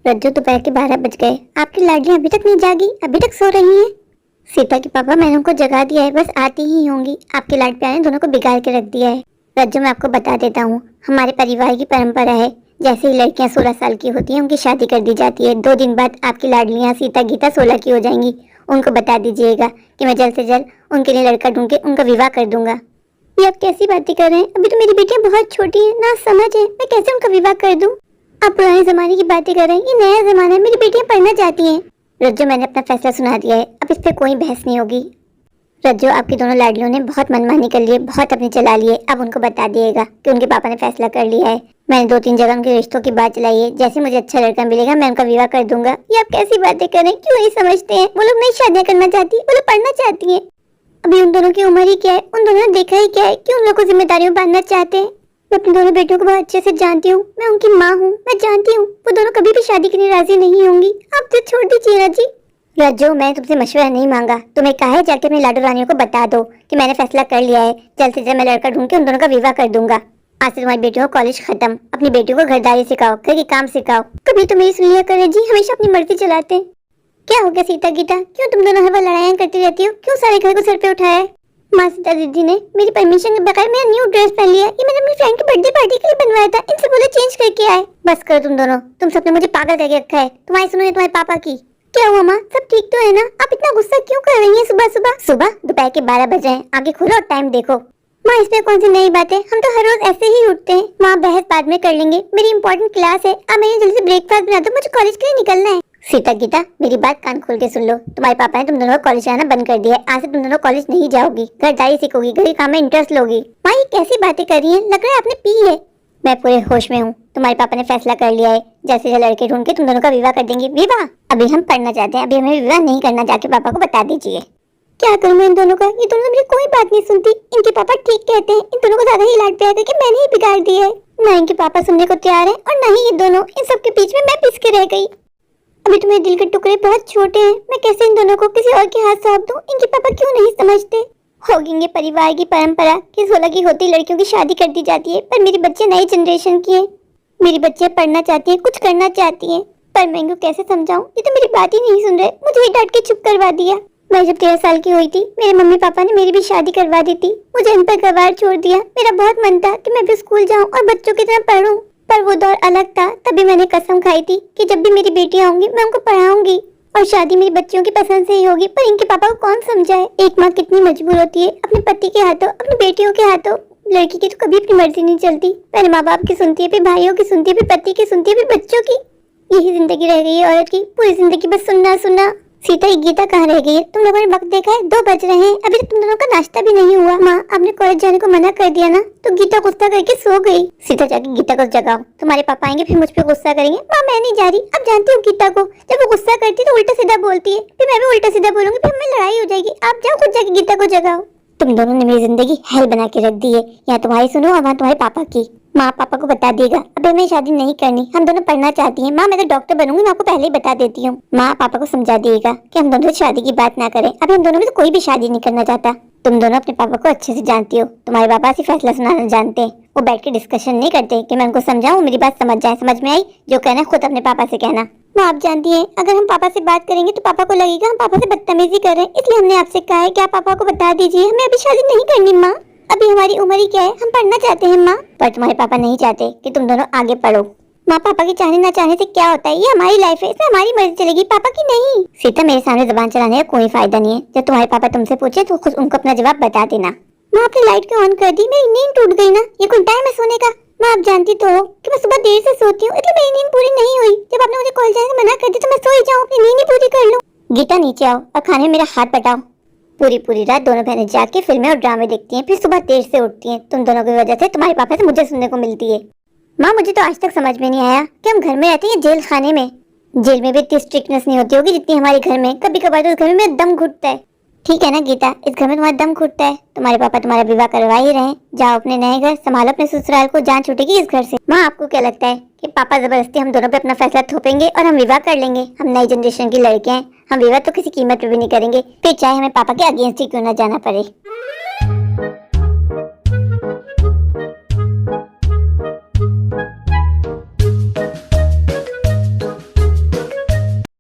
रज्जू, दोपहर के 12 बज गए। आपकी लाडली अभी तक नहीं जागी, अभी तक सो रही हैं। सीता के पापा, मैंने उनको जगा दिया है, बस आती ही होंगी। आपके लाड प्यार ने दोनों को बिगाड़ के रख दिया है। रज्जू, मैं आपको बता देता हूँ, हमारे परिवार की परंपरा है, जैसे ही लड़कियां 16 साल की होती हैं उनकी शादी कर दी जाती है। 2 दिन बाद आपकी लाडलियां सीता गीता 16 की हो जाएंगी। उनको बता दीजिएगा कि मैं जल्द से जल्द उनके लिए लड़का ढूंढ के उनका विवाह कर दूंगा। ये आप कैसी बातें कर रहे हैं? अभी तो मेरी बेटियां बहुत छोटी हैं, ना समझ है, मैं कैसे उनका विवाह कर दूं? आप पुराने जमाने की बातें कर रहे हैं, ये नया जमाना है, मेरी बेटियां पढ़ना चाहती हैं। रज्जू, मैंने अपना फैसला सुना दिया है, अब इस पे कोई बहस नहीं होगी। रज्जू, आपकी दोनों लाडलियों ने बहुत मनमानी कर ली है, बहुत अपने चला लिए। अब उनको बता दिएगा कि उनके पापा ने फैसला कर लिया है। मैंने 2-3 जगह उनके रिश्तों की बात चलाई है, जैसे मुझे अच्छा लड़का मिलेगा मैं उनका विवाह कर दूंगा। ये आप कैसी बातें कर रहे हैं? क्यों नहीं समझते हैं? वो लोग नई शादियां करना चाहती, वो लोग पढ़ना चाहती है। अभी उन दोनों की उम्र ही क्या है, उन दोनों ने देखा ही क्या है कि उन लोगों को जिम्मेदारियों बांधना चाहते हैं। मैं अपनी दोनों बेटियों को बहुत अच्छे से जानती हूँ, मैं उनकी माँ हूँ, मैं जानती हूँ वो दोनों कभी भी शादी के लिए राजी नहीं होंगी। आप तो छोड़ दीजिए ना जी। रज्जू, मैंने तुमसे मशवरा नहीं मांगा, तुम्हें कहा है जाके अपनी लाडो रानियों को बता दो कि मैंने फैसला कर लिया है, जल्द से जल्द मैं लड़का ढूंढ के उन दोनों का विवाह कर दूंगा। आज से तुम्हारी बेटियों को कॉलेज खत्म, अपनी बेटियों को घरदारी सिखाओ, घर के काम सिखाओ। कभी तो मेरी सुन लिया करे जी, हमेशा अपनी मर्जी चलाते हैं। क्या हो गया सीता गीता, क्यों तुम दोनों हर बार लड़ाइयाँ करती रहती हो? क्यों सारे घर को सर पे उठाया है? माँ सीता दीदी ने मेरी परमिशन के बगैर मेरा न्यू ड्रेस पहन लिया। ये मैंने अपनी फ्रेंड की बर्थडे पार्टी के लिए बनवाया था, इनसे बोले चेंज करके आए। बस करो तुम दोनों, तुम सबने मुझे पागल करके रखा है। तुम्हारी सुनो या तुम्हारे पापा की? क्या हुआ माँ, सब ठीक तो है ना? आप इतना गुस्सा क्यों कर रही हैं सुबह सुबह? सुबह दोपहर के 12 बजे हैं, आगे खोलो और टाइम देखो। माँ, इसमें कौन सी नई बात है? हम तो हर रोज ऐसे ही उठते हैं। माँ, बहस बाद में कर लेंगे, मेरी इंपॉर्टेंट क्लास है। अब मैं जल्दी से ब्रेकफास्ट बना दो, मुझे कॉलेज के लिए निकलना है। सीता गीता, मेरी बात कान खोल के सुन लो। तुम्हारे पापा ने तुम दोनों को कॉलेज जाना बंद कर दिया है। आज से तुम दोनों कॉलेज नहीं जाओगी, घरदारी सीखोगी, घर के काम में इंटरेस्ट लोगी। माँ, ये कैसी बातें कर रही हैं? लग रहा है आपने पी है। मैं पूरे होश में हूँ। तुम्हारे पापा ने फैसला कर लिया है, जैसे जैसे लड़के ढूंढ के तुम दोनों का विवाह कर देंगे। विवाह? अभी हम पढ़ना चाहते हैं, अभी हमें विवाह नहीं करना, जाके पापा को बता दीजिए। क्या करूँ मैं इन दोनों का? ये दोनों मेरी कोई बात नहीं सुनती। इनके पापा ठीक कहते हैं, इन दोनों को ज्यादा ही लाड प्यार करके मैंने ही बिगाड़ दिया है। न इनके पापा सुनने को तैयार है और न ही ये दोनों। इन सबके बीच में मैं पिस के रह गई। अभी तो मेरे दिल के टुकड़े बहुत छोटे हैं, मैं कैसे इन दोनों को किसी और के हाथ सौंप दूं? इनके पापा क्यों नहीं समझते? होगी परिवार की परंपरा कि 16 की होती लड़कियों की शादी कर दी जाती है, पर मेरी बच्चे नई जनरेशन की है। मेरी बच्चियां पढ़ना चाहती है, कुछ करना चाहती है, पर मैं इनको कैसे समझाऊं? ये तो मेरी बात ही नहीं सुन रहे, मुझे ही डांट के चुप करवा दिया। मैं जब 13 साल की हुई थी, मेरे मम्मी पापा ने मेरी भी शादी करवा दी थी। मुझे इन पर गवार छोड़ दिया। मेरा बहुत मन था कि मैं भी स्कूल जाऊं और बच्चों की तरह पढूं, पर वो दौर अलग था। तभी मैंने कसम खाई थी कि जब भी मेरी बेटियां होंगी मैं उनको पढ़ाऊंगी और शादी मेरी बच्चियों की पसंद से ही होगी। पर इनके पापा को कौन समझाए? एक माँ कितनी मजबूर होती है अपने पति के हाथों, अपनी बेटियों के हाथों। लड़की की तो कभी अपनी मर्जी नहीं चलती, पहले माँ बाप की सुनती है, फिर भाइयों की सुनती है, फिर पति की सुनती है, फिर बच्चों की। यही जिंदगी रह गई है औरत की, पूरी जिंदगी बस सुनना सुनना। सीता, गीता कहाँ रह गई है? तुम लोगों ने वक्त देखा है? 2 बज रहे हैं, अभी तक तुम दोनों का नाश्ता भी नहीं हुआ। माँ, आपने कॉलेज जाने को मना कर दिया ना, तो गीता गुस्सा करके सो गई। सीता, जाके गीता को जगाओ, तुम्हारे पापा आएंगे फिर मुझ पे गुस्सा करेंगे। माँ, मैं नहीं जा रही। अब जानती हूँ गीता को, जब वो गुस्सा करती है तो उल्टा सीधा बोलती है, फिर मैं भी उल्टा सीधा बोलूंगी, फिर हमें लड़ाई हो जाएगी। आप जाओ, खुद जाके गीता को जगाओ। तुम दोनों ने मेरी जिंदगी हेल बना के रख दी है, यहाँ तुम्हारी सुनो और वहाँ तुम्हारे पापा की। माँ, पापा को बता देगा अभी हमें शादी नहीं करनी, हम दोनों पढ़ना चाहती हैं। माँ, मैं तो डॉक्टर बनूंगी, मैं आपको पहले ही बता देती हूँ। माँ, पापा को समझा देगा कि हम दोनों शादी की बात ना करें, अभी हम दोनों में तो कोई भी शादी नहीं करना चाहता। तुम दोनों अपने पापा को अच्छे से जानती हो, तुम्हारे पापा से फैसला सुनाना जानते हैं। वो बैठ के डिस्कशन नहीं करते कि मैं उनको समझाऊं, मेरी बात समझ जाए। समझ में आई? जो कहना खुद अपने पापा से कहना। माँ, आप जानती हैं अगर हम पापा से बात करेंगे तो पापा को लगेगा हम पापा से बदतमीजी कर रहे हैं, इसलिए हमने आपसे कहा है कि आप पापा को बता दीजिए, हमें अभी शादी नहीं करनी। माँ, अभी हमारी उम्र ही क्या है, हम पढ़ना चाहते हैं। माँ, पर तुम्हारे पापा नहीं चाहते कि तुम दोनों आगे पढ़ो। माँ, पापा के चाहने ना चाहने से क्या होता है? ये हमारी लाइफ है, इसमें हमारी मर्जी चलेगी, पापा की नहीं। सीता, मेरे सामने जुबान चलाने का कोई फायदा नहीं है। जब तुम्हारे पापा तुमसे पूछे तो खुद उनको अपना जवाब बता देना। माँ, आपने लाइट क्यों ऑन कर दी? मेरी नींद टूट गई ना, ये कोई टाइम है सोने का? माँ, आप जानती तो हो कि मैं सुबह देर से सोती हूँ, इसलिए मेरी नींद पूरी नहीं हुई। जब आपने मुझे कॉलेज जाने का मना कर दिया तो मैं सो ही जाऊँ, अपनी नींद ही पूरी कर लूँ। गीता, नीचे आओ और खाने में मेरा हाथ बटाओ। पूरी रात दोनों बहनें जाके फिल्में और ड्रामे देखती हैं, फिर सुबह देर से उठती हैं। तुम दोनों की वजह से तुम्हारे पापा से मुझे सुनने को मिलती है। माँ, मुझे तो आज तक समझ में नहीं आया कि हम घर में रहते हैं जेल खाने में। जेल में भी इतनी स्ट्रिक्टनेस नहीं होती होगी जितनी हमारे घर में। कभी कभार तो इस घर में मेरा दम घुटता है। ठीक है ना गीता, इस घर में तुम्हारा दम घुटता है। तुम्हारे पापा तुम्हारा विवाह करवा ही रहे, जाओ अपने नए घर, संभालो अपने ससुराल को, जान छूटेगी इस घर से। माँ, आपको क्या लगता है कि पापा जबरदस्ती हम दोनों पे अपना फैसला थोपेंगे और हम विवाह कर लेंगे? हम नई जनरेशन की लड़के हैं, हम विवाह तो किसी कीमत पे भी नहीं करेंगे, फिर चाहे हमें पापा के अगेंस्ट ही क्यों ना जाना पड़े।